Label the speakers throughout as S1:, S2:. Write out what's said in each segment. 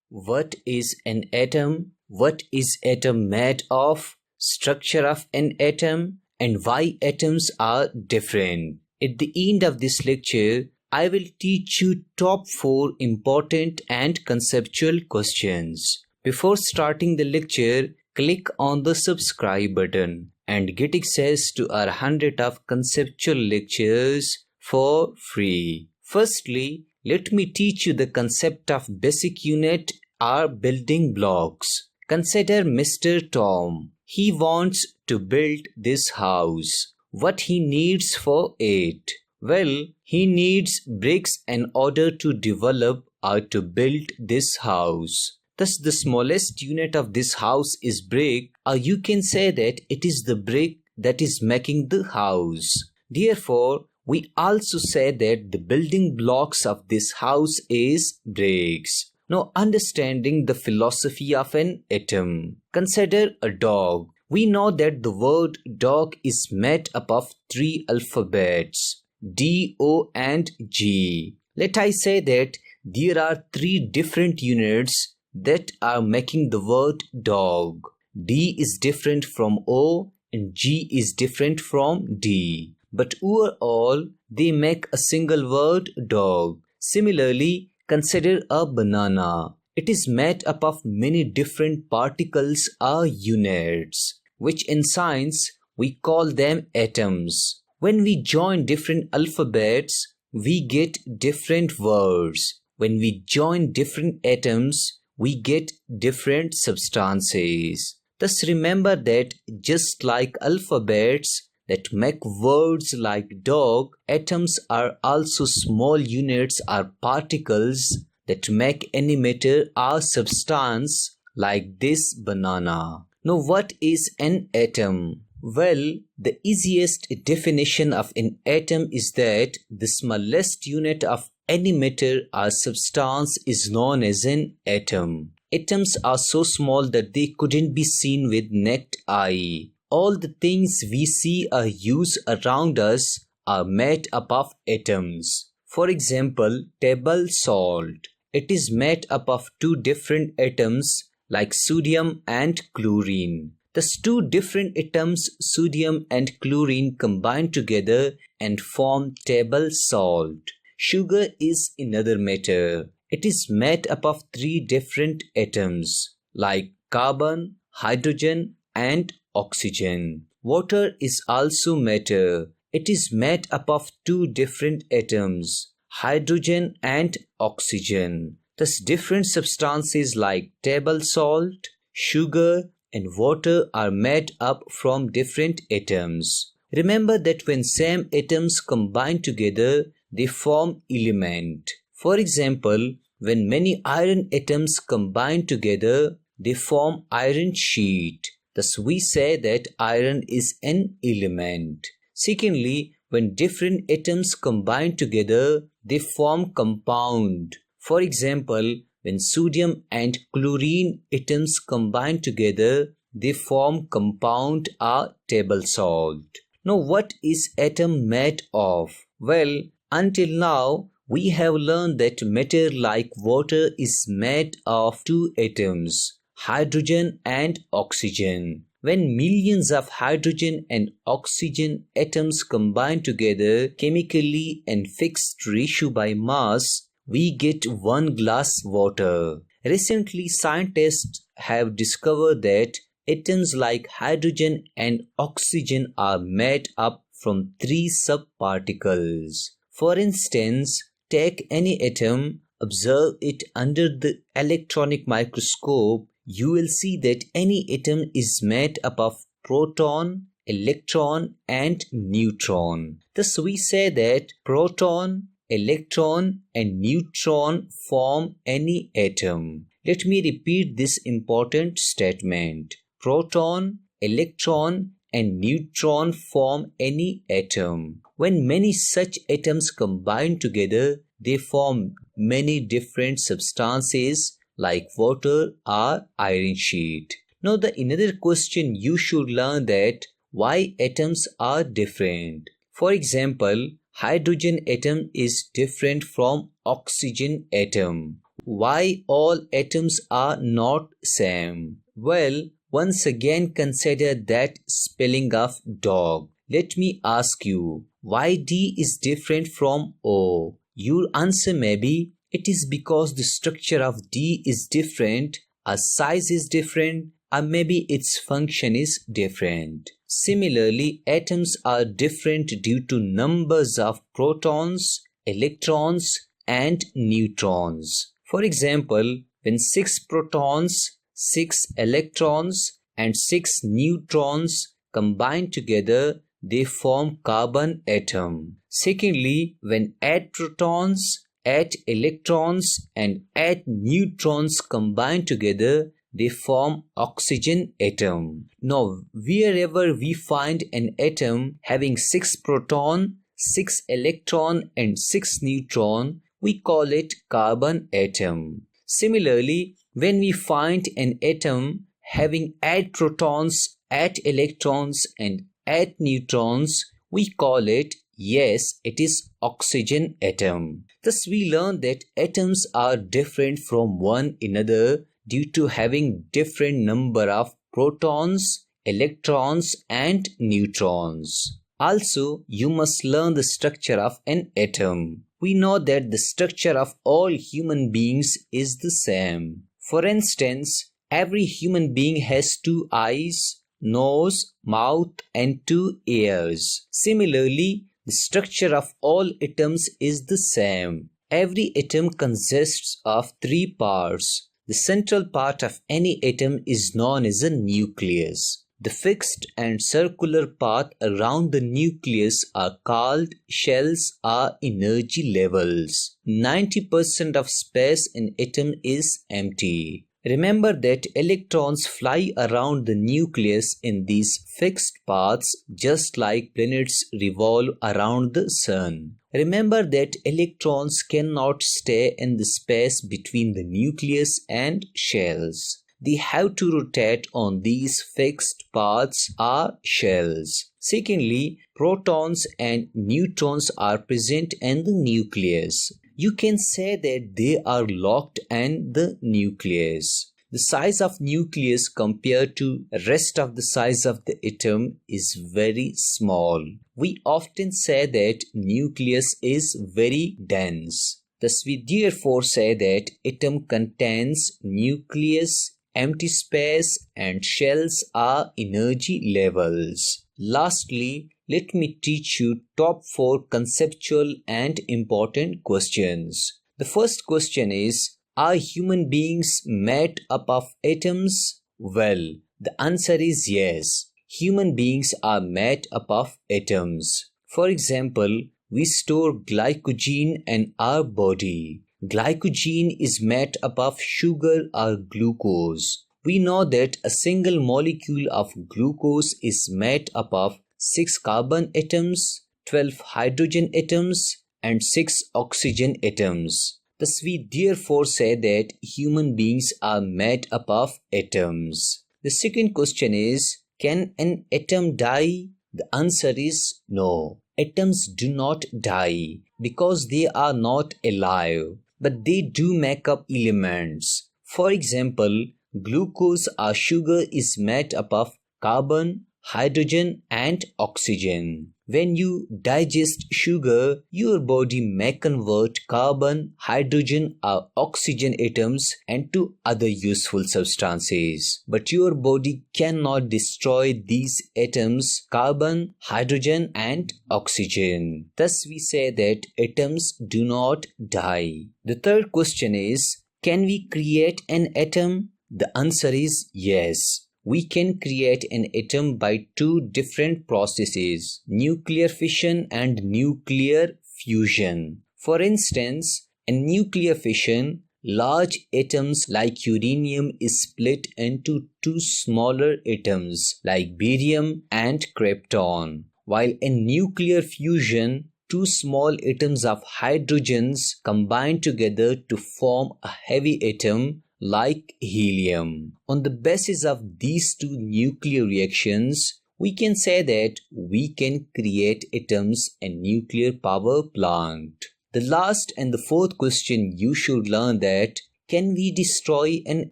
S1: What is an atom? What is atom made of? Structure of an atom and why atoms are different. At the end of this lecture, I will teach you top 4 important and conceptual questions. Before starting the lecture, click on the subscribe button and get access to our 100 of conceptual lectures for free. Firstly, let me teach you the concept of basic unit or building blocks. Consider Mr. Tom. He wants to build this house. What he needs for it? Well, he needs bricks in order to develop or to build this house. Thus, the smallest unit of this house is brick, or you can say that it is the brick that is making the house. Therefore, we also say that the building blocks of this house is bricks. Now, understanding the philosophy of an atom. Consider a dog. We know that the word dog is made up of 3 alphabets, D, O and G. Let I say that there are 3 different units that are making the word dog. D is different from O and G is different from D. But overall, they make a single word dog. Similarly, consider a banana. It is made up of many different particles or units, which in science we call them atoms. When we join different alphabets, we get different words. When we join different atoms, we get different substances. Thus remember that just like alphabets that make words like dog, atoms are also small units or particles that make any matter or substance like this banana. Now, what is an atom? Well, the easiest definition of an atom is that the smallest unit of any matter or substance is known as an atom. Atoms are so small that they couldn't be seen with naked eye. All the things we see or use around us are made up of atoms. For example, table salt. It is made up of 2 different atoms like sodium and chlorine. Thus 2 different atoms, sodium and chlorine, combine together and form table salt. Sugar is another matter. It is made up of 3 different atoms like carbon, hydrogen and oxygen. Water is also matter. It is made up of 2 different atoms, hydrogen and oxygen. Thus different substances like table salt, sugar and water are made up from different atoms. Remember that when same atoms combine together, they form element. For example, when many iron atoms combine together, they form iron sheet. Thus we say that iron is an element. Secondly, when different atoms combine together, they form compound. For example, when sodium and chlorine atoms combine together, they form compound or table salt. Now, what is atom made of? Well, until now, we have learned that matter like water is made of 2 atoms, hydrogen and oxygen. When millions of hydrogen and oxygen atoms combine together chemically and fixed ratio by mass, we get 1 glass water. Recently, scientists have discovered that atoms like hydrogen and oxygen are made up from 3 subparticles. For instance, take any atom, observe it under the electronic microscope, you will see that any atom is made up of proton, electron and neutron. Thus we say that proton, electron and neutron form any atom. Let me repeat this important statement. Proton, electron and neutron form any atom. When many such atoms combine together, they form many different substances like water or iron sheet. Now the another question you should learn that why atoms are different. For example, hydrogen atom is different from oxygen atom. why all atoms are not same? Well, once again consider that spelling of dog. Let me ask you, why D is different from O? Your answer may be, it is because the structure of D is different, our size is different, or maybe its function is different. Similarly, atoms are different due to numbers of protons, electrons, and neutrons. For example, when 6 protons, 6 electrons, and 6 neutrons combine together, they form carbon atom. Secondly, when 8 protons, 8 electrons, and 8 neutrons combine together, they form oxygen atom. Now, wherever we find an atom having 6 proton, 6 electron, and 6 neutron, we call it carbon atom. Similarly, when we find an atom having 8 protons, 8 electrons, and 8 neutrons, we call it, yes, it is oxygen atom. Thus, we learn that atoms are different from one another due to having different number of protons, electrons, and neutrons. Also, you must learn the structure of an atom. We know that the structure of all human beings is the same. For instance, every human being has 2 eyes, nose, mouth, and 2 ears. Similarly, the structure of all atoms is the same. Every atom consists of 3 parts. The central part of any atom is known as a nucleus. The fixed and circular path around the nucleus are called shells or energy levels. 90% of space in atom is empty. Remember that electrons fly around the nucleus in these fixed paths just like planets revolve around the sun. Remember that electrons cannot stay in the space between the nucleus and shells. They have to rotate on these fixed paths or shells. Secondly, protons and neutrons are present in the nucleus. You can say that they are locked in the nucleus. The size of nucleus compared to rest of the size of the atom is very small. We often say that nucleus is very dense. Thus, we therefore say that atom contains nucleus, empty space, and shells are energy levels. Lastly, let me teach you top 4 conceptual and important questions. The first question is, are human beings made up of atoms? Well, the answer is yes. Human beings are made up of atoms. For example, we store glycogen in our body. Glycogen is made up of sugar or glucose. We know that a single molecule of glucose is made up of 6 carbon atoms, 12 hydrogen atoms, and 6 oxygen atoms. Thus, we therefore say that human beings are made up of atoms. The second question is, can an atom die? The answer is no. Atoms do not die because they are not alive, but they do make up elements. For example, glucose or sugar is made up of carbon, hydrogen, and oxygen. When you digest sugar, your body may convert carbon, hydrogen, or oxygen atoms into other useful substances. But your body cannot destroy these atoms, carbon, hydrogen, and oxygen. Thus, we say that atoms do not die. The third question is, can we create an atom? The answer is yes. We can create an atom by 2 different processes, nuclear fission and nuclear fusion. For instance, in nuclear fission, large atoms like uranium is split into 2 smaller atoms like barium and krypton, while in nuclear fusion, 2 small atoms of hydrogens combine together to form a heavy atom like helium. On the basis of these 2 nuclear reactions, we can say that we can create atoms in nuclear power plant. The last and the fourth question you should learn that, Can we destroy an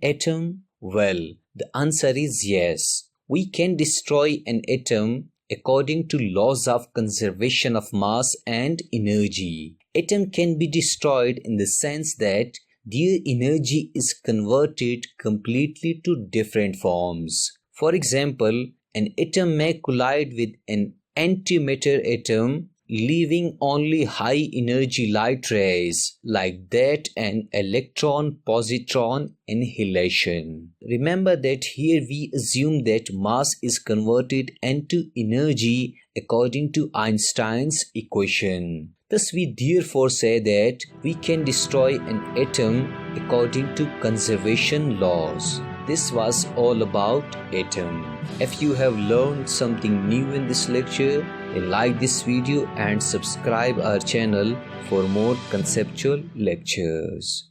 S1: atom? Well, the answer is yes. We can destroy an atom according to laws of conservation of mass and energy. Atom can be destroyed in the sense that their energy is converted completely to different forms. For example, an atom may collide with an antimatter atom, leaving only high energy light rays, like that an electron-positron annihilation. Remember that here we assume that mass is converted into energy according to Einstein's equation. Thus we therefore say that we can destroy an atom according to conservation laws. This was all about atom. If you have learned something new in this lecture, then like this video and subscribe our channel for more conceptual lectures.